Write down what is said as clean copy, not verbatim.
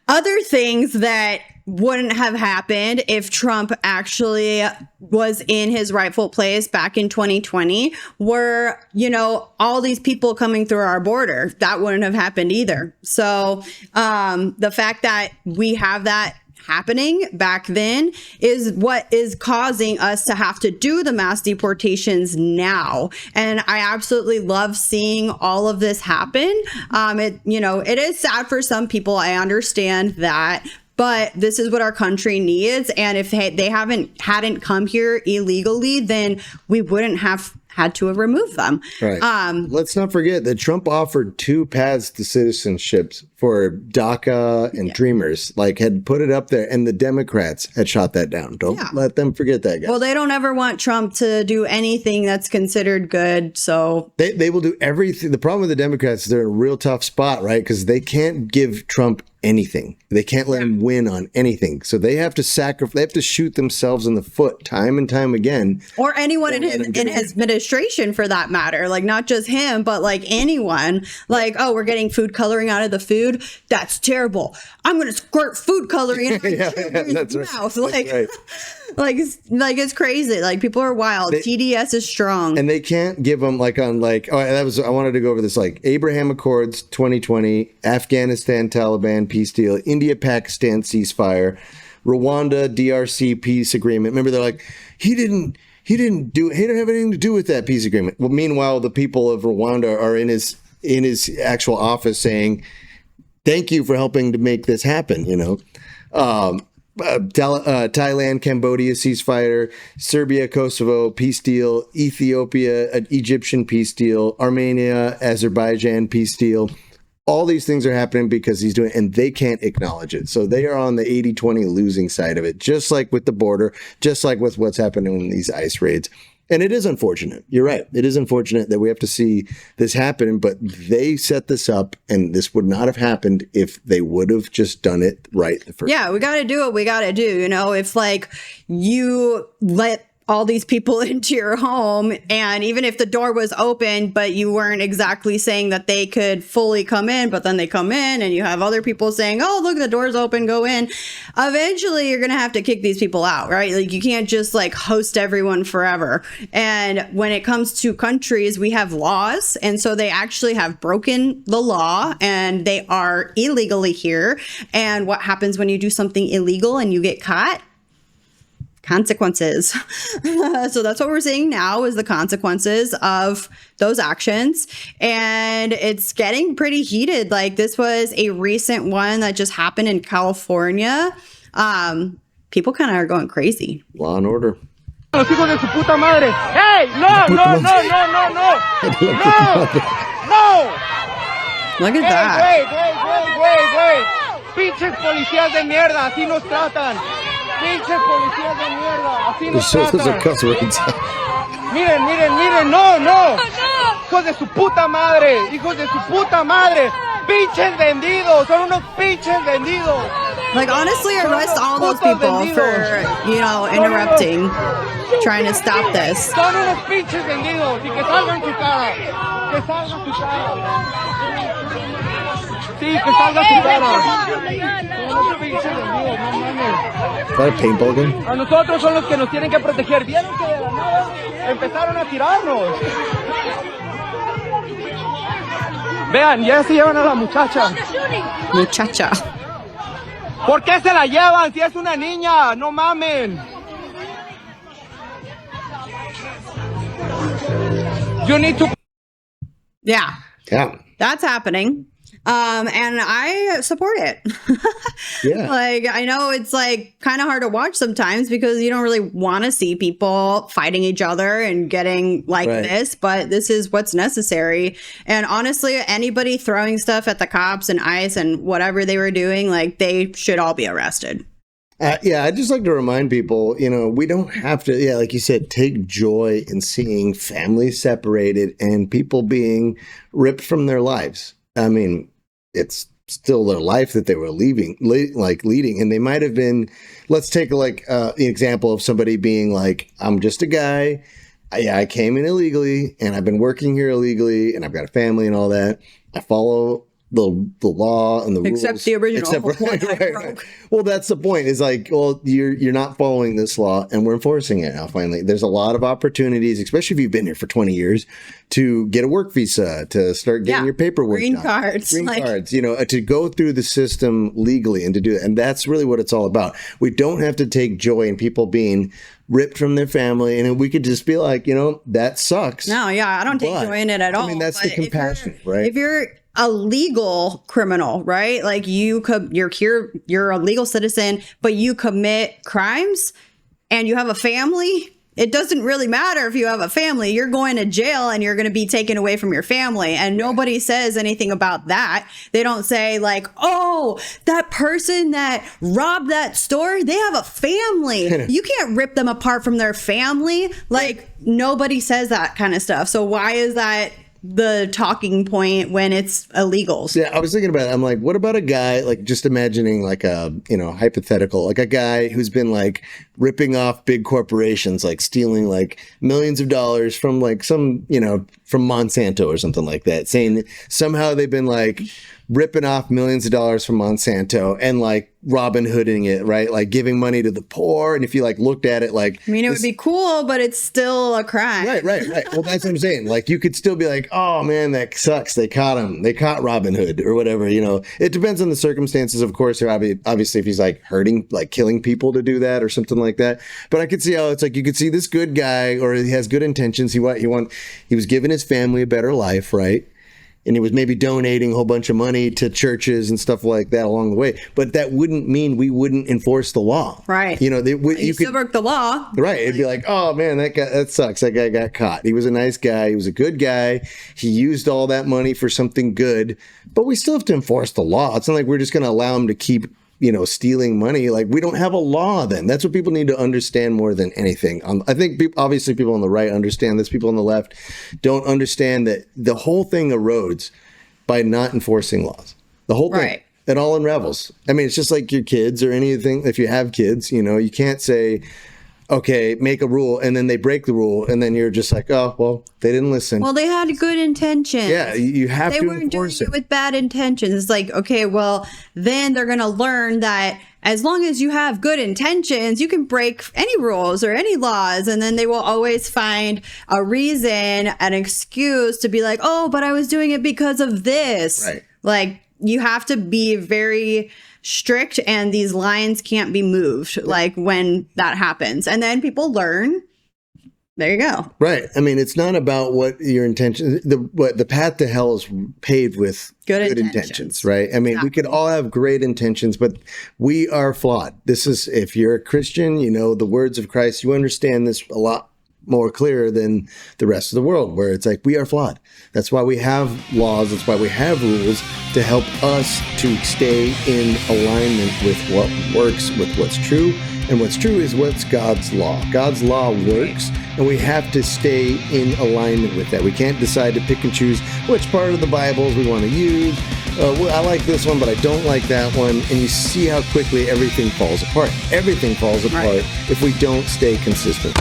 Other things that wouldn't have happened if Trump actually was in his rightful place back in 2020 were, all these people coming through our border. That wouldn't have happened either. So the fact that we have that happening back then is what is causing us to have to do the mass deportations now. And I absolutely love seeing all of this happen. It is sad for some people. I understand that. But this is what our country needs. And if they hadn't come here illegally, then we wouldn't have had to remove them. Right. Let's not forget that Trump offered 2 paths to citizenships for DACA and Dreamers, had put it up there, and the Democrats had shot that down. Don't let them forget that, guys. Well, they don't ever want Trump to do anything that's considered good, so... They will do everything. The problem with the Democrats is they're in a real tough spot, right? Because they can't give Trump anything. They can't let him win on anything. So they have to they have to shoot themselves in the foot time and time again. Or anyone in his administration, for that matter. Not just him, but anyone. We're getting food coloring out of the food. That's terrible. I'm going to squirt food coloring in his mouth. It's crazy. People are wild. TDS is strong. And they can't give them I wanted to go over this, Abraham Accords 2020, Afghanistan Taliban peace deal, India Pakistan ceasefire, Rwanda DRC peace agreement. Remember, they're he didn't have anything to do with that peace agreement. Well, meanwhile, the people of Rwanda are in his actual office saying, thank you for helping to make this happen, Thailand, Cambodia ceasefire, Serbia, Kosovo peace deal, Ethiopia, an Egyptian peace deal, Armenia, Azerbaijan peace deal. All these things are happening because he's doing, and they can't acknowledge it. So they are on the 80-20 losing side of it, just like with the border, just like with what's happening in these ICE raids. And it is unfortunate. You're right. It is unfortunate that we have to see this happen, but they set this up, and this would not have happened if they would have just done it right the first time. We got to do what we got to do. If you let all these people into your home, and even if the door was open, but you weren't exactly saying that they could fully come in, but then they come in and you have other people saying, oh, look, the door's open, go in. Eventually you're going to have to kick these people out, right? You can't just host everyone forever. And when it comes to countries, we have laws. And so they actually have broken the law and they are illegally here. And what happens when you do something illegal and you get caught? Consequences. So that's what we're seeing now is the consequences of those actions. And it's getting pretty heated. This was a recent one that just happened in California. People kind of are going crazy. Law and order. Los hijos de su puta madre. Hey, no. Look at that. Güey. Pinches policías de mierda, así nos tratan. Pinches policías de mierda, así nos tratan. Miren, no. Hijos de su puta madre. Pinches vendidos, son unos pinches vendidos. Honestly, arrest all those people for, interrupting, trying to stop this. Son unos pinches vendidos y que salgan su cara. Sí, que salga su cara. Son unos pinches vendidos, no mames. ¿Es un paintball gun? A nosotros son los que nos tienen que proteger. ¿Vieron que de la nada empezaron a tirarnos? Vean, ya se llevan a la muchacha. Muchacha. ¿Por qué se la llevan si es una niña? No mamen. You need to... Yeah. That's happening. And I support it. Yeah. I know it's kind of hard to watch sometimes because you don't really want to see people fighting each other and getting this, but this is what's necessary. And honestly, anybody throwing stuff at the cops and ICE and whatever they were doing, they should all be arrested. I'd just like to remind people, we don't have to, like you said, take joy in seeing families separated and people being ripped from their lives. I mean, it's still their life that they were leading. And they might have been, let's take the example of somebody being I'm just a guy. I came in illegally and I've been working here illegally and I've got a family and all that. I follow the law and the rules. Except the original. Right. Well, that's the point. Is like, well, you're not following this law, and we're enforcing it now. Finally, there's a lot of opportunities, especially if you've been here for 20 years, to get a work visa, to start getting your paperwork green done. cards, green cards. You know, to go through the system legally and to do that. And that's really what it's all about. We don't have to take joy in people being ripped from their family, and we could just be like, you know, that sucks. No, yeah, I don't take joy in it at all. I mean, that's the compassion, right? If you're a legal criminal, right? Like you're here, you're a legal citizen, but you commit crimes and you have a family. It doesn't really matter if you have a family. You're going to jail and you're going to be taken away from your family. And nobody says anything about that. They don't say like, oh, that person that robbed that store, they have a family. You can't rip them apart from their family. Like nobody says that kind of stuff. So why is that the talking point when it's illegals? Yeah, I was thinking about it. I'm like, what about a guy, like just imagining like a, you know, hypothetical, like a guy who's been like ripping off big corporations, like stealing like millions of dollars from like some, you know, from Monsanto or something like that, saying somehow they've been like ripping off millions of dollars from Monsanto and like Robin Hooding it, right? Like giving money to the poor. And if you like looked at it like, I mean, it would be cool, but it's still a crime. Right. Well, that's what I'm saying. Like you could still be like, oh man, that sucks. They caught him. They caught Robin Hood or whatever, you know. It depends on the circumstances, of course. Obviously, if he's like hurting, like killing people to do that or something like that. But I could see how it's like, you could see this good guy, or he has good intentions. He was giving his family a better life, right? And he was maybe donating a whole bunch of money to churches and stuff like that along the way. But that wouldn't mean we wouldn't enforce the law. Right. You know, you still broke the law. Right. It'd be like, oh man, that sucks. That guy got caught. He was a nice guy. He was a good guy. He used all that money for something good. But we still have to enforce the law. It's not like we're just going to allow him to keep, you know, stealing money. Like we don't have a law then. That's what people need to understand more than anything. I think obviously people on the right understand this. People on the left don't understand that the whole thing erodes by not enforcing laws. The whole thing. Right. It all unravels. I mean, it's just like your kids or anything. If you have kids, you know, you can't say, okay, make a rule, and then they break the rule, and then you're just like, oh, well, they didn't listen. Well, they had good intentions. Yeah, you have to enforce it. They weren't doing it with bad intentions. It's like, okay, well, then they're going to learn that as long as you have good intentions, you can break any rules or any laws, and then they will always find a reason, an excuse to be like, oh, but I was doing it because of this. Right. Like, you have to be very strict, and these lines can't be moved like when that happens, and then people learn. There you go. Right. I mean, it's not about what your intention. The path to hell is paved with good intentions, right? I mean, exactly. We could all have great intentions, but we are flawed. This is, if you're a Christian, you know the words of Christ. You understand this a lot more clear than the rest of the world, where it's like, we are flawed. That's why we have laws. That's why we have rules, to help us to stay in alignment with what works, with what's true. And what's true is what's God's law. God's law works, and we have to stay in alignment with that. We can't decide to pick and choose which part of the Bibles we want to use. Well, I like this one, but I don't like that one. And you see how quickly everything falls apart. Everything falls apart if we don't stay consistent.